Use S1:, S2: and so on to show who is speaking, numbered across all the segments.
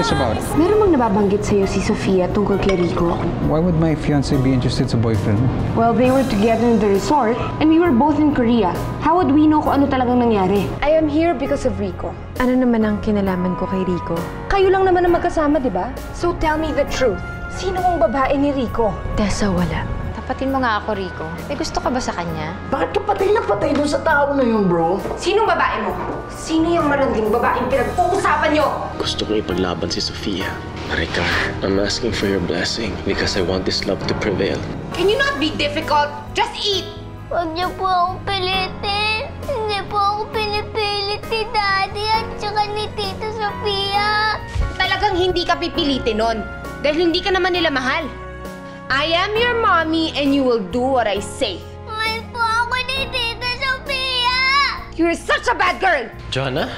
S1: this about?
S2: Meron bang nababanggit sa'yo si Sofia tungkol kay Rico?
S1: Why would my fiancé be interested sa boyfriend mo?
S2: Well, they were together in the resort and we were both in Korea. How would we know kung ano talagang nangyari? I am here because of Rico.
S3: Ano naman ang kinalaman ko kay Rico?
S2: Kayo lang naman ang magkasama, di ba? So tell me the truth. Sino ang babae ni Rico?
S3: Tessa, wala.
S4: Tapatin mo nga ako, Rico. May gusto ka ba sa kanya?
S5: Bakit ka patay na patay doon sa tao na yun, bro?
S2: Sinong babae mo? Sino yung malanding babaeng pinag-uusapan nyo?
S6: Gusto kong ipaglaban si Sofia. Maricar, I'm asking for your blessing because I want this love to prevail.
S2: Can you not be difficult? Just eat!
S7: Huwag niyo po akong pilitin. Hindi po ako pinipilit ni Daddy at saka ni Tita Sofia.
S2: Talagang hindi ka pipilitin nun. Dahil hindi ka naman nila mahal. I am your mommy and you will do what I say.
S7: Mahal po ako ni Tita Sofia!
S2: You're such a bad girl!
S6: Joanna?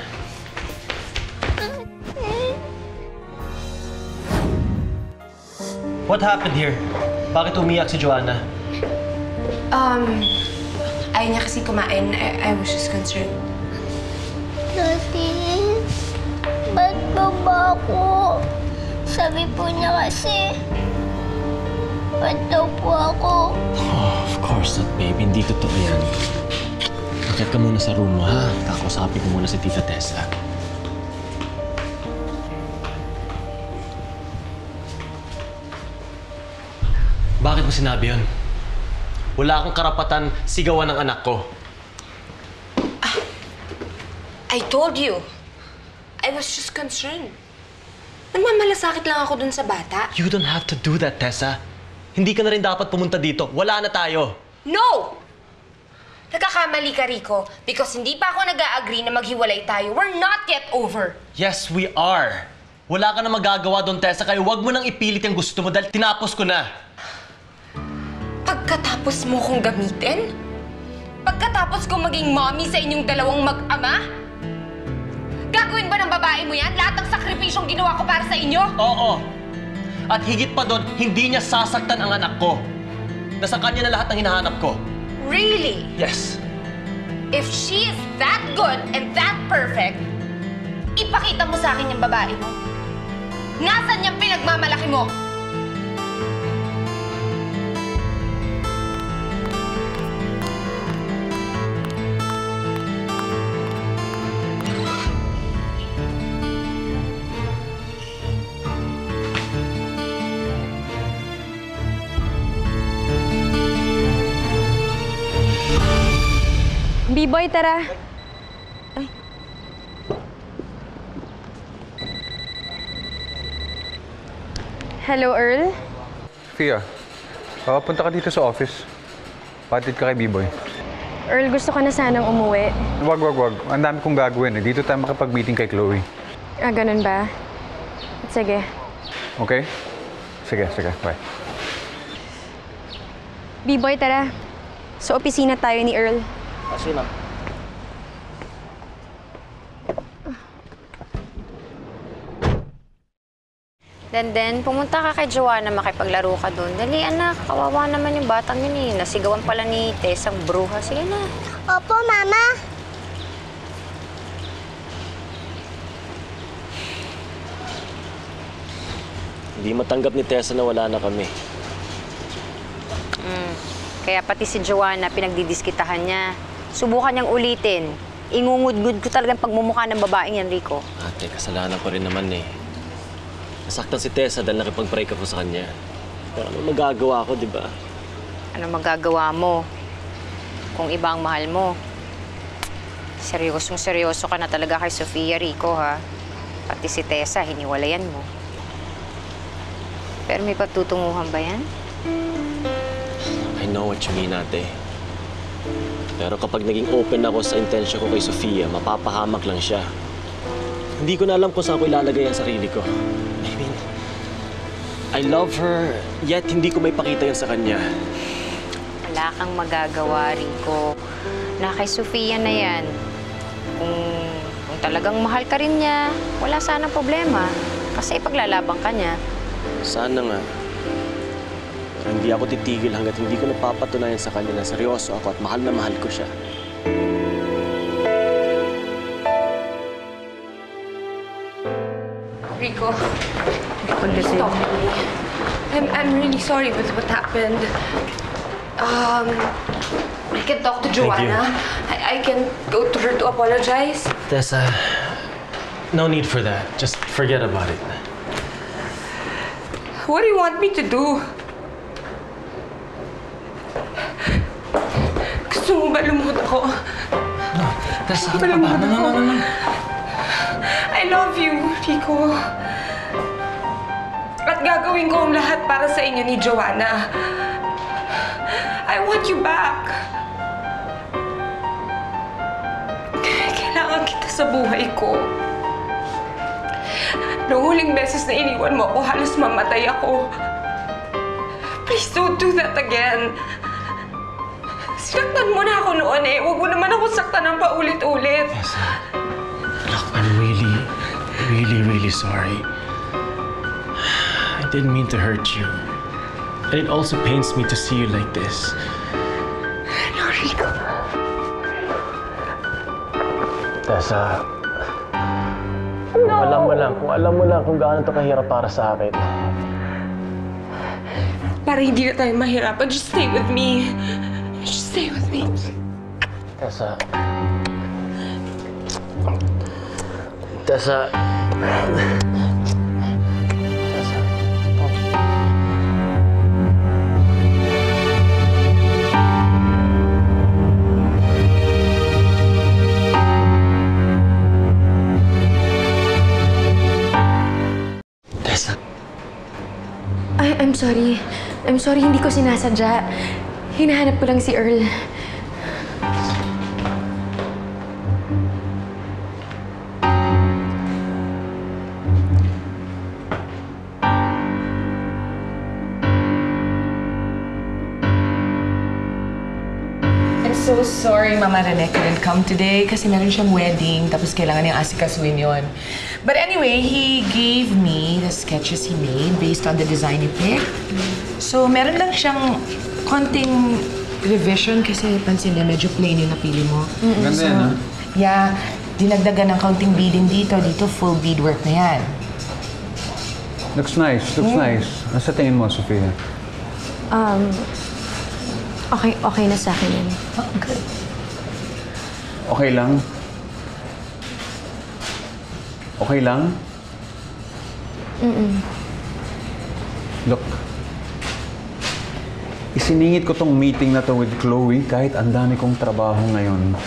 S8: What happened here? Bakit umiyak si Joanna?
S2: Ayaw niya kasi kumain. I was just concerned.
S7: Daddy, ba't ba ako? Sabi po niya kasi, ba't daw po ako?
S6: Oh, of course not, babe. Hindi totoo yan. Bakit ka muna sa room mo, ha? Kakausapin ko muna si Tita Tessa.
S8: Bakit mo sinabi yun? Wala akong karapatan sigawan ng anak ko.
S2: I told you. I was just concerned. Nagmamalasakit lang ako dun sa bata.
S8: You don't have to do that, Tessa. Hindi ka na rin dapat pumunta dito. Wala na tayo.
S2: No! Nagkakamali ka, Rico. Because hindi pa ako nag-a-agree na maghiwalay tayo. We're not yet over.
S8: Yes, we are. Wala ka na magagawa doon, Tessa, kaya huwag mo nang ipilit yung gusto mo dahil tinapos ko na.
S2: Pagkatapos mo kong gamitin? Pagkatapos kong maging mommy sa inyong dalawang mag-ama? Gagawin ba ng babae mo yan? Lahat ng sakripisyong ginawa ko para sa inyo?
S8: Oo. At higit pa doon, hindi niya sasaktan ang anak ko. Nasa kanya na lahat ng hinahanap ko.
S2: Really?
S8: Yes.
S2: If she is that good and that perfect, ipakita mo sa akin yung babae mo. Nasaan yung pinagmamalaki mo?
S3: B-boy, tara. Ay. Hello, Earl?
S1: Fia, punta ka dito sa office. Patid ka kay B-boy.
S3: Earl, gusto ko na sanang umuwi.
S1: Wag. Ang dami kong gagawin eh. Dito tayo makipag-meeting kay Chloe.
S3: Ah, ganun ba? Sige.
S1: Okay? Sige. Bye.
S3: B-boy, tara. Sa opisina tayo ni Earl.
S8: Kasi na.
S4: Then, pumunta ka kay Joanna, makipaglaro ka doon. Dali, anak. Kawawa naman yung batang yun eh. Nasigawan pala ni Tess ang bruha. Sige na.
S7: Opo, Mama.
S6: Hindi matanggap ni Tessa na wala na kami.
S4: Kaya pati si Joanna, pinagdidiskitahan niya. Subukan niyang ulitin. Ingungudgud ko talagang pagmumukha ng babaeng yan, Rico.
S6: Ate, kasalanan ko rin naman eh. Nasaktan si Tessa dahil nakipag-break ako sa kanya. Pero ano magagawa ko, di ba?
S4: Ano magagawa mo? Kung iba ang mahal mo. Seryosong-seryoso ka na talaga kay Sofia, Rico, ha? Pati si Tessa, hiniwalayan mo. Pero may patutunguhan ba yan?
S6: I know what you mean, ate. Pero kapag naging open ako sa intensyon ko kay Sofia, mapapahamak lang siya. Hindi ko na alam kung saan ko ilalagay ang sarili ko. I mean, I love her, yet hindi ko may pakita yan sa kanya.
S4: Wala kang magagawa, Rico. Na kay Sofia na yan. Kung talagang mahal ka rin niya, wala sanang problema. Kasi ipaglalabang ka niya.
S6: Sana nga. Pero hindi ako titigil hanggat hindi ko napapatunayan sa kanya na seryoso ako at mahal na mahal ko siya.
S2: Rico, Please talk to me. I'm really sorry with what happened. I can talk to Joanna. I can go to her to apologize.
S6: Tessa, no need for that. Just forget about it.
S2: What do you want me to do? Gusto mo ba lumuhod ako?
S6: Tessa,
S2: ano ka ba? No. I love you, Rico. At gagawin ko ang lahat para sa inyo ni Joanna. I want you back. Kailangan kita sa buhay ko. Noong huling beses na iniwan mo ako, halos mamatay ako. Please don't do that again. Sinaktan mo na ako noon eh. Huwag mo naman ako saktan ng paulit-ulit.
S6: Tessa, look, I'm really sorry. I didn't mean to hurt you. And it also pains me to see you like this.
S2: No, Rico.
S6: Tessa, kung alam mo lang kung gaano to kahirap para sa akin.
S2: Para hindi na tayo mahirapan, just stay with me. Just stay with me.
S6: Tessa. Tessa.
S3: I'm sorry. I'm sorry, hindi ko sinasadya. Hinahanap ko lang si Earl.
S9: I'm so sorry, Mama Rene couldn't come today kasi meron siyang wedding tapos kailangan niyang asikasuhin yun. But anyway, he gave me the sketches he made based on the design he picked. So, meron lang siyang konting revision kasi pansin niya medyo plain yung napili mo.
S1: Ganda yan, ha?
S9: Yeah, dinagdagan ng kaunting beading dito. Dito, full beadwork na yan.
S1: Looks nice, looks nice. Nasa tingin mo, Sofia?
S3: Okay na sa akin yun.
S9: Oh, good.
S1: Okay lang? Okay lang? Look, isiningit ko tong meeting na to with Chloe kahit ang dami kong trabaho ngayon.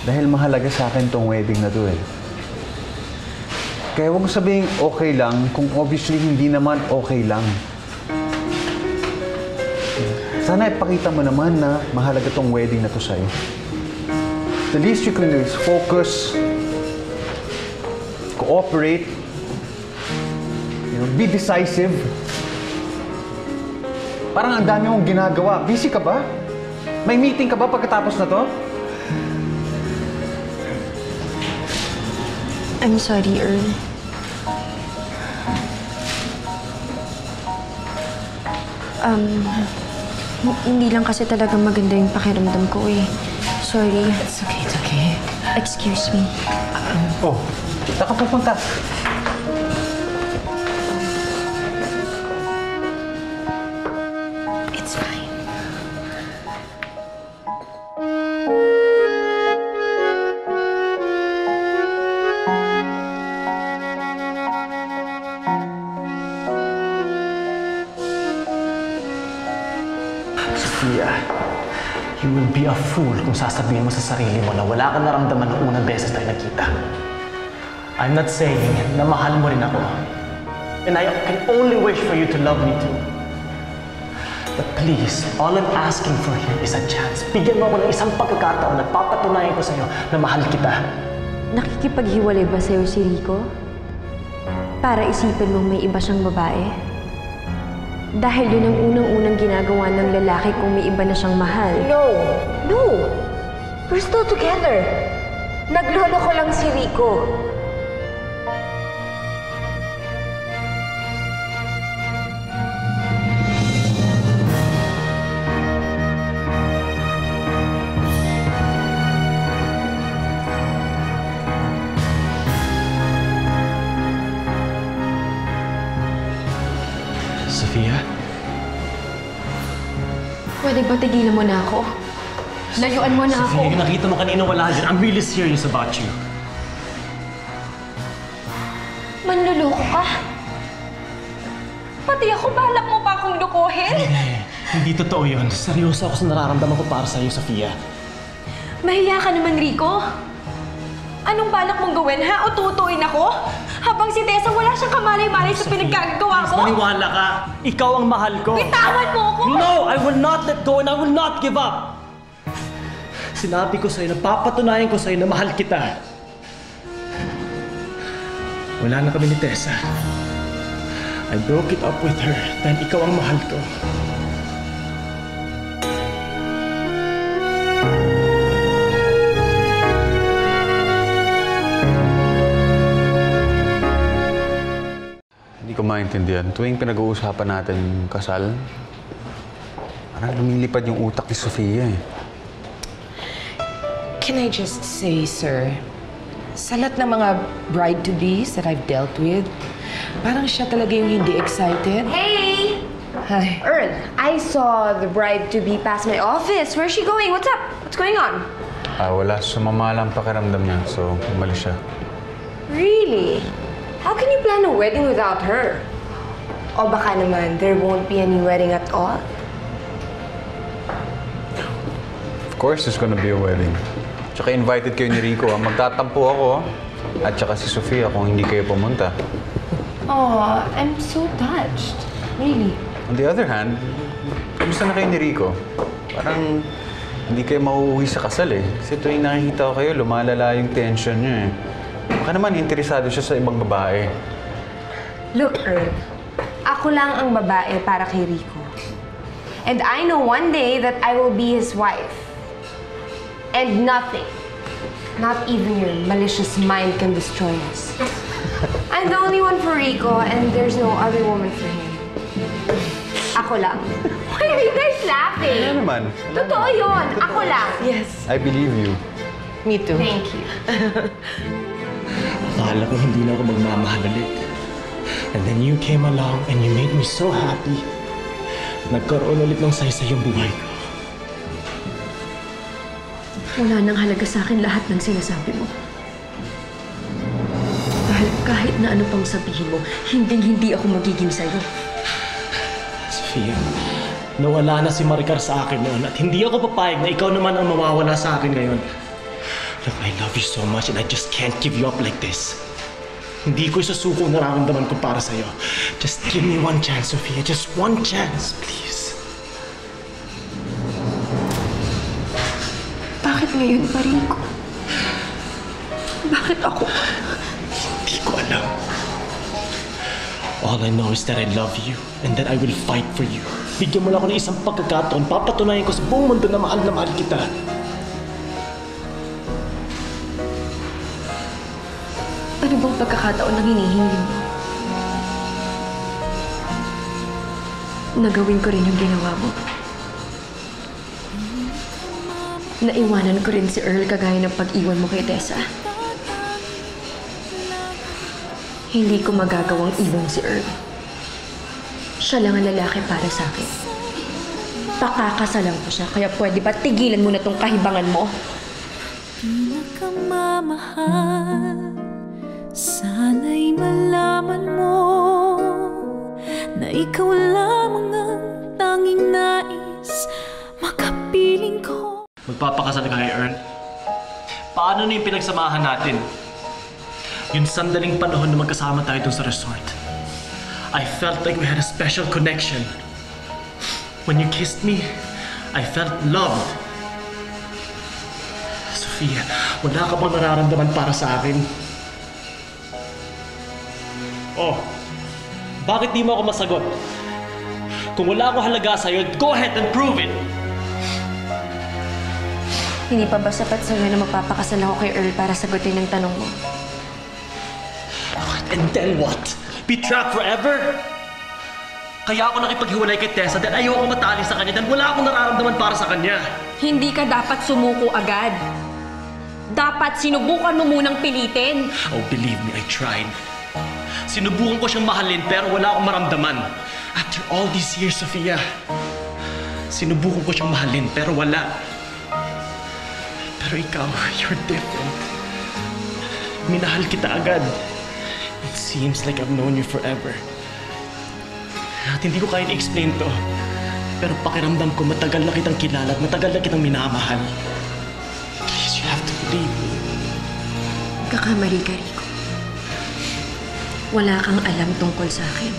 S1: Dahil mahalaga sa akin tong wedding na to eh. Kaya huwag mo sabihing okay lang kung obviously hindi naman okay lang. Sana ipakita mo naman na mahalaga tong wedding na to sa'yo. The least you can do is focus, cooperate, be decisive. Parang ang dami mong ginagawa. Busy ka ba? May meeting ka ba pagkatapos na to?
S3: I'm sorry, Earl. Hindi lang kasi talaga maganda yung pakiramdam ko eh. Sorry.
S9: It's okay, it's okay.
S3: Excuse me.
S1: Oh, saan ka pupunta?
S9: It's fine.
S6: Sophia, you will be a fool kung sasabihin mo sa sarili mo na wala ka naramdaman ng unang beses tayo nagkita. I'm not saying na mahal mo rin ako. And I can only wish for you to love me too. But please, all I'm asking for here is a chance. Bigyan mo ako ng isang pagkakataon at papatunayan ko sa'yo na mahal kita.
S3: Nakikipaghiwalay ba sa'yo si Rico? Para isipin mong may iba siyang babae? Dahil yun ang unang-unang ginagawa ng lalaki kung may iba na siyang mahal.
S2: No! We're still together. Naglolo ko lang si Rico.
S3: Pwede ba tigilan mo na ako? Layuan mo na ako.
S6: Sophia, nakita mo kanina wala din. I'm really serious about you.
S3: Manluloko ka? Pati ako, balak mo pa akong lukuhin?
S6: Hindi totoo yun. Seryoso ako sa nararamdaman ko para sa'yo, Sophia.
S3: Mahiya ka naman, Rico. Anong balak mong gawin, ha? O tutuin ako? Habang si Tessa wala siyang kamalay-malay sa pinagkagawa ko?
S6: Maniwala ka. Ikaw ang mahal ko.
S3: Bitawan mo ako!
S6: No! I will not let go and I will not give up! Sinabi ko sa'yo, napapatunayan ko sa'yo na mahal kita. Wala na kami ni Tessa. I broke it up with her dahil ikaw ang mahal ko.
S1: Hindi ko maintindihan. Tuwing pinag-uusapan natin yung kasal, parang lumilipad yung utak ni Sofia eh.
S9: Can I just say, sir, sa lahat ng mga bride-to-bes that I've dealt with, parang siya talaga yung hindi excited.
S3: Hey!
S9: Hi.
S3: Earl, I saw the bride-to-be pass my office. Where's she going? What's up? What's going on?
S1: Wala. Sumama lang pakiramdam niya. So, umalis siya.
S3: Really? How can you plan a wedding without her? O baka naman, there won't be any wedding at all?
S1: Of course, there's gonna be a wedding. Tsaka invited kayo ni Rico. Magtatampo ako. At tsaka si Sofia kung hindi kayo pumunta.
S3: Oh, I'm so touched. Really?
S1: On the other hand, kumusta na kayo ni Rico? Parang hindi kayo mauuwi sa kasal eh. Kasi tuwing nakikita ko kayo, lumalala yung tension niyo eh. Baka naman interesado siya sa ibang babae.
S3: Look, Earl. Ako lang ang babae para kay Rico. And I know one day that I will be his wife. And nothing, not even your malicious mind can destroy us. I'm the only one for Rico and there's no other woman for him. Ako lang. Why are you guys laughing?
S1: Ano naman?
S3: Totoo yun. Ako lang.
S9: Yes.
S1: I believe you.
S9: Me too.
S3: Thank you.
S6: Akala ko hindi na ako magmamahal ulit. And then you came along and you made me so happy. Nagkaroon ulit ng saysay yung buhay ko.
S3: Wala nang halaga sa akin lahat ng sinasabi mo. Dahil kahit na ano pang sabihin mo, hinding-hindi ako magiging sa'yo.
S6: Sophia, nawala na si Maricar sa akin noon at hindi ako papayag na ikaw naman ang mawawala sa akin ngayon. Look, I love you so much and I just can't give you up like this. Hindi ko isusuko ang nararamdaman ko para sa'yo. Just give me one chance, Sophia. Just one chance, please.
S3: Bakit ngayon pa, Rico? Bakit ako?
S6: Hindi ko alam. All I know is that I love you and that I will fight for you. Bigyan mo lang ako ng isang pagkakataon, papatunayan ko sa buong mundo na mahal kita.
S3: Ano bang pagkakataon na hinihingi mo? Nagawin ko rin yung ginawa mo. Naiwanan ko rin si Earl kagaya ng pag-iwan mo kay Tessa. Hindi ko magagawang iwan si Earl. Siya lang ang lalaki para sa akin. Pakakasalan ko siya, kaya pwede ba tigilan mo na tong kahibangan mo?
S10: Pinakamamahal, sana'y malaman mo na ikaw lamang ang tanging nais makapiling ko.
S6: Magpapakasal ka kay Earl? Paano na yung pinagsamahan natin? Yung sandaling panahon na magkasama tayo dun sa resort. I felt like we had a special connection. When you kissed me, I felt loved. Sophia, wala ka bang nararamdaman para sa akin? Oh, bakit di mo ako masagot? Kung wala akong halaga sa'yo, go ahead and prove it!
S3: Hindi pa ba sapat sa'yo na magpapakasal ako kay Earl para sagutin ang tanong mo?
S6: And then what? Be trapped forever? Kaya ako nakipaghiwalay kay Tessa dahil ayoko matali sa kanya dahil wala akong nararamdaman para sa kanya.
S2: Hindi ka dapat sumuko agad. Dapat sinubukan mo munang pilitin.
S6: Oh, believe me, I tried. Sinubukan ko siyang mahalin pero wala akong maramdaman. After all these years, Sophia,
S8: Sinubukan ko siyang mahalin, pero wala. Pero ikaw, you're different. Minahal kita agad. It seems like I've known you forever. At hindi ko kaya i-explain to. Pero pakiramdam ko matagal na kitang kilala at matagal na kitang minamahal. Please, you have to believe me.
S3: Kakamali ka, Rico. Wala kang alam tungkol sa akin.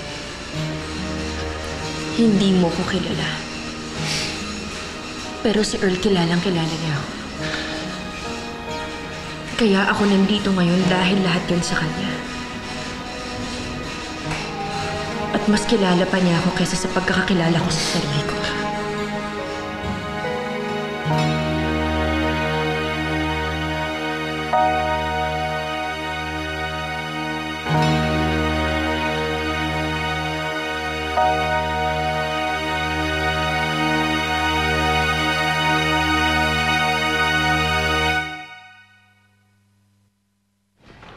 S3: Hindi mo ko kilala. Pero si Earl kilalang kilala niya ako. Kaya ako nandito ngayon dahil lahat yun sa kanya. At mas kilala pa niya ako kaysa sa pagkakakilala ko sa sarili ko.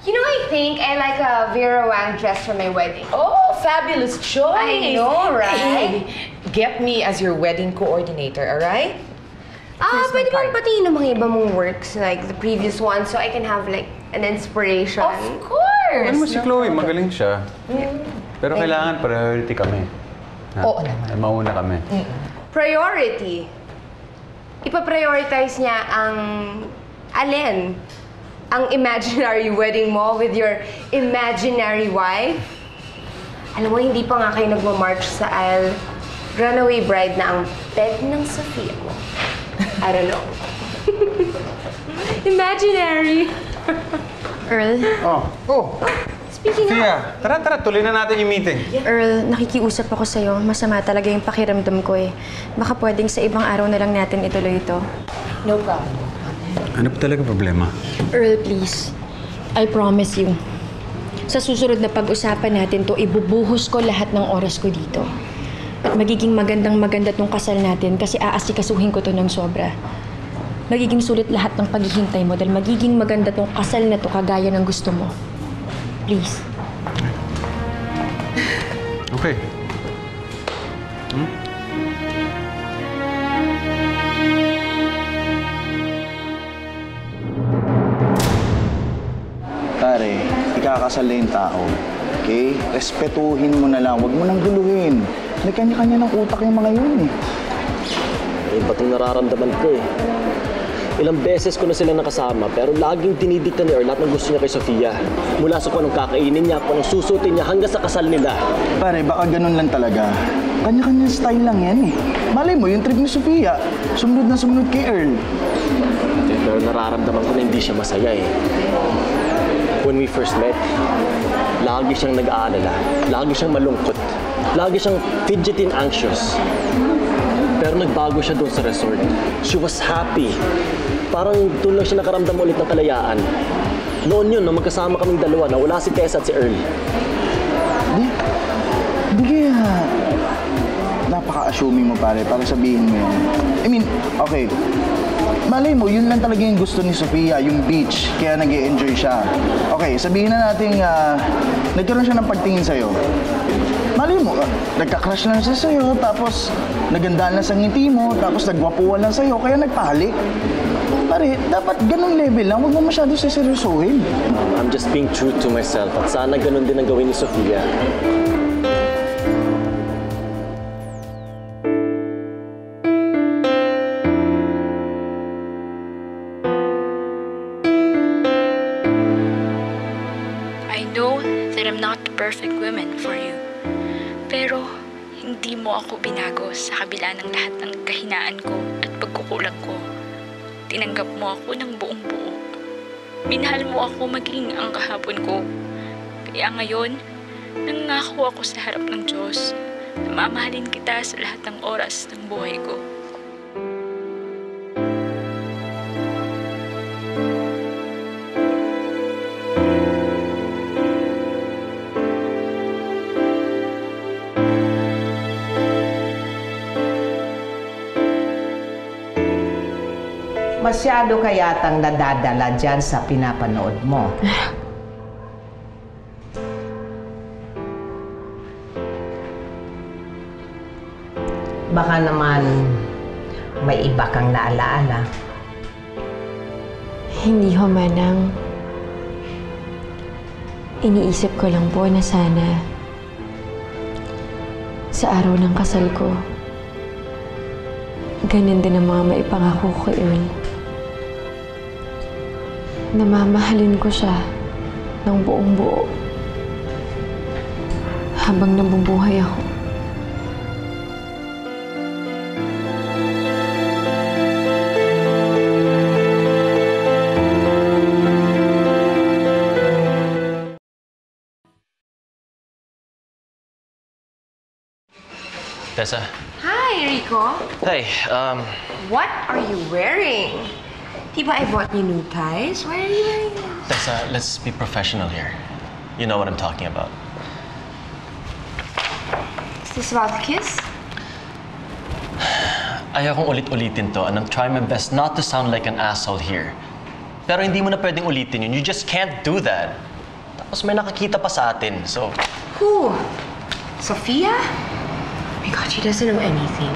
S2: You know, I think I like a Vera Wang dress for my wedding.
S9: Oh, fabulous choice!
S2: I know, right?
S9: Hey, get me as your wedding coordinator, alright?
S2: Pwede bang patiin ng mga iba mong works, like the previous one, so I can have like an inspiration?
S9: Of course!
S1: Alam mo si Chloe, magaling siya. Pero kailangan priority kami. Ha?
S9: Oo naman.
S1: Mauna kami.
S2: Priority. Ipa-prioritize niya ang alin? Ang imaginary wedding mo with your imaginary wife? Alam mo, hindi pa nga kayo nagmamarch sa aisle. Runaway bride na ang peg ng Sofia mo. I don't know. Imaginary.
S3: Earl,
S2: Speaking of...
S1: Fia, tara, tuloy na natin yung meeting.
S3: Earl, nakikiusap ako sa'yo. Masama talaga yung pakiramdam ko eh. Baka pwedeng sa ibang araw na lang natin ituloy ito.
S9: No problem.
S1: Ano pa talaga problema?
S3: Earl, please. I promise you. Sa susunod na pag-usapan natin to, ibubuhos ko lahat ng oras ko dito. At magiging magandang-maganda tong kasal natin kasi aasikasuhin ko to ng sobra. Magiging sulit lahat ng paghihintay mo dahil magiging maganda tong kasal na to kagaya ng gusto mo. Please.
S1: Okay.
S5: Pare, ikakasal na yung tao. Okay? Respetuhin mo na lang. Huwag mo nang guluhin. May kanya-kanya ng utak yung mga yun eh.
S6: Iba itong nararamdaman ko eh. Ilang beses ko na sila nakasama, pero laging dinidikta ni Earl lahat ng gusto niya kay Sofia. Mula sa kung anong kakainin niya, kung anong susutin niya, hanggang sa kasal nila.
S5: Pare, baka ganun lang talaga. Kanya-kanya style lang yan eh. Malay mo, yung trip ni Sofia, sumunod na sumunod kay Earl.
S6: Pero nararamdaman ko na hindi siya masaya eh. When we first met, lagi siyang nag-aalala, lagi siyang malungkot, lagi siyang fidgety and anxious. Pero nagbago siya doon sa resort. She was happy. Parang doon lang siya nakaramdam ulit ng kalayaan. Noon yun, nung magkasama kaming dalawa, nawala si Tessa at si Earl.
S5: Di kaya napaka-assuming mo pare para sabihin mo yun. I mean, okay. Malay mo, yun lang talaga yung gusto ni Sofia, yung beach. Kaya nag-e-enjoy siya. Okay, sabihin na natin nagkaroon siya ng pagtingin sa'yo. Malay mo, nagka-crush lang siya sa'yo, tapos nagandaan lang sa ngiti mo, tapos nagwapuan lang sa'yo, kaya nagpahalik. Pare, dapat ganung level lang, huwag mo masyado seryosohin.
S6: I'm just being true to myself at sana ganun din ang gawin ni Sofia.
S10: I know that I'm not the perfect woman for you. Pero hindi mo ako binago sa kabila ng lahat ng kahinaan ko at pagkukulang ko. Tinanggap mo ako ng buong buo. Minahal mo ako maging ang kahapon ko. Kaya ngayon, nangako ako sa harap ng Diyos na mamahalin kita sa lahat ng oras ng buhay ko.
S11: Masyado ka yatang nadadala dyan sa pinapanood mo. Baka naman may iba kang naalaala.
S3: Hindi ho, Manang. Iniisip ko lang po na sana sa araw ng kasal ko, ganun din ang mga maipangako ko kay Earl. Namamahalin ko siya ng buong buo habang nabubuhay ako.
S6: Tessa.
S2: Hi, Rico.
S6: Hey,
S2: What are you wearing? Diba I bought you new ties? Why are you wearing them?
S6: Tessa, let's be professional here. You know what I'm talking about.
S2: Is this about the kiss?
S6: Ayokong ulit-ulitin to, and I'm trying my best not to sound like an asshole here. Pero hindi mo na pwedeng ulitin yun. You just can't do that. Tapos may nakakita pa sa atin, so...
S2: Who? Sophia? Oh my God, she doesn't know anything.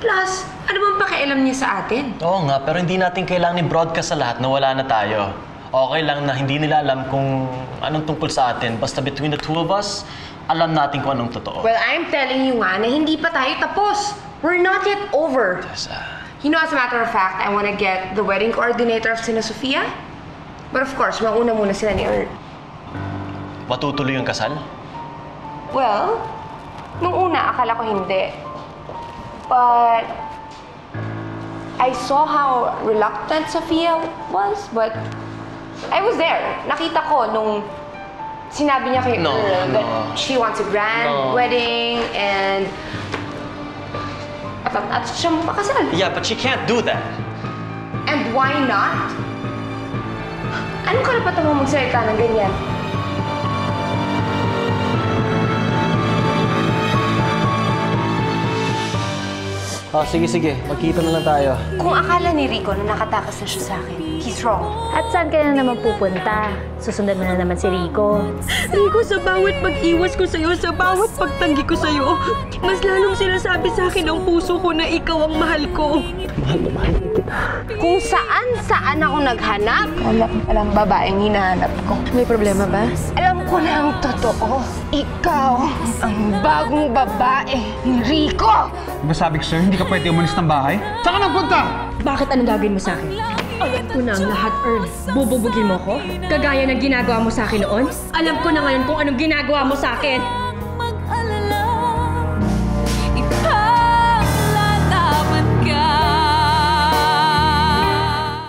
S2: Plus, ano bang pakialam niya sa atin?
S6: Oo nga, pero hindi natin kailangan i-broadcast sa lahat na wala na tayo. Okay lang na hindi nila alam kung anong tungkol sa atin. Basta between the two of us, alam natin kung anong totoo.
S2: Well, I'm telling you nga na hindi pa tayo tapos. We're not yet over.
S6: Tessa.
S2: You know, as a matter of fact, I want to get the wedding coordinator of Sina Sofia. But of course, mauna muna sila ni Earl.
S6: Matutuloy yung kasal?
S2: Well, nung una, akala ko hindi. But I saw how reluctant Sofia was, but I was there. Nakita ko nung sinabi niya kay Earl that she wants a grand wedding and at siya makasal.
S6: Yeah, but she can't do that.
S2: And why not? Anong karapatan mo magsalita ng ganyan?
S6: Oh, sige. Magkita na lang tayo.
S2: Kung akala ni Rico na nakatakas na siya sa akin, he's wrong.
S12: At saan ka na naman pupunta? Susundan mo na naman si Rico.
S3: Rico, sa bawat pag-iwas ko sa'yo, sa bawat pagtanggi ko sa'yo, mas lalong sinasabi sa akin ang puso ko na ikaw ang mahal ko.
S6: Mahal kita.
S2: Kung saan ako naghanap, wala palang babaeng hinahanap ko.
S3: May problema ba?
S2: Alam ko na ang totoo. Ikaw ang bagong babae ni Rico!
S1: Diba sabi ko sa'yo, hindi ka pwede umalis ng bahay? Saan ka nagpunta?
S3: Bakit anong gagawin mo sa akin? Alam ko na ang lahat, Earl. Bububugin mo ko? Kagaya ng ginagawa mo sa akin noon? Alam ko na ngayon kung anong ginagawa mo sa akin.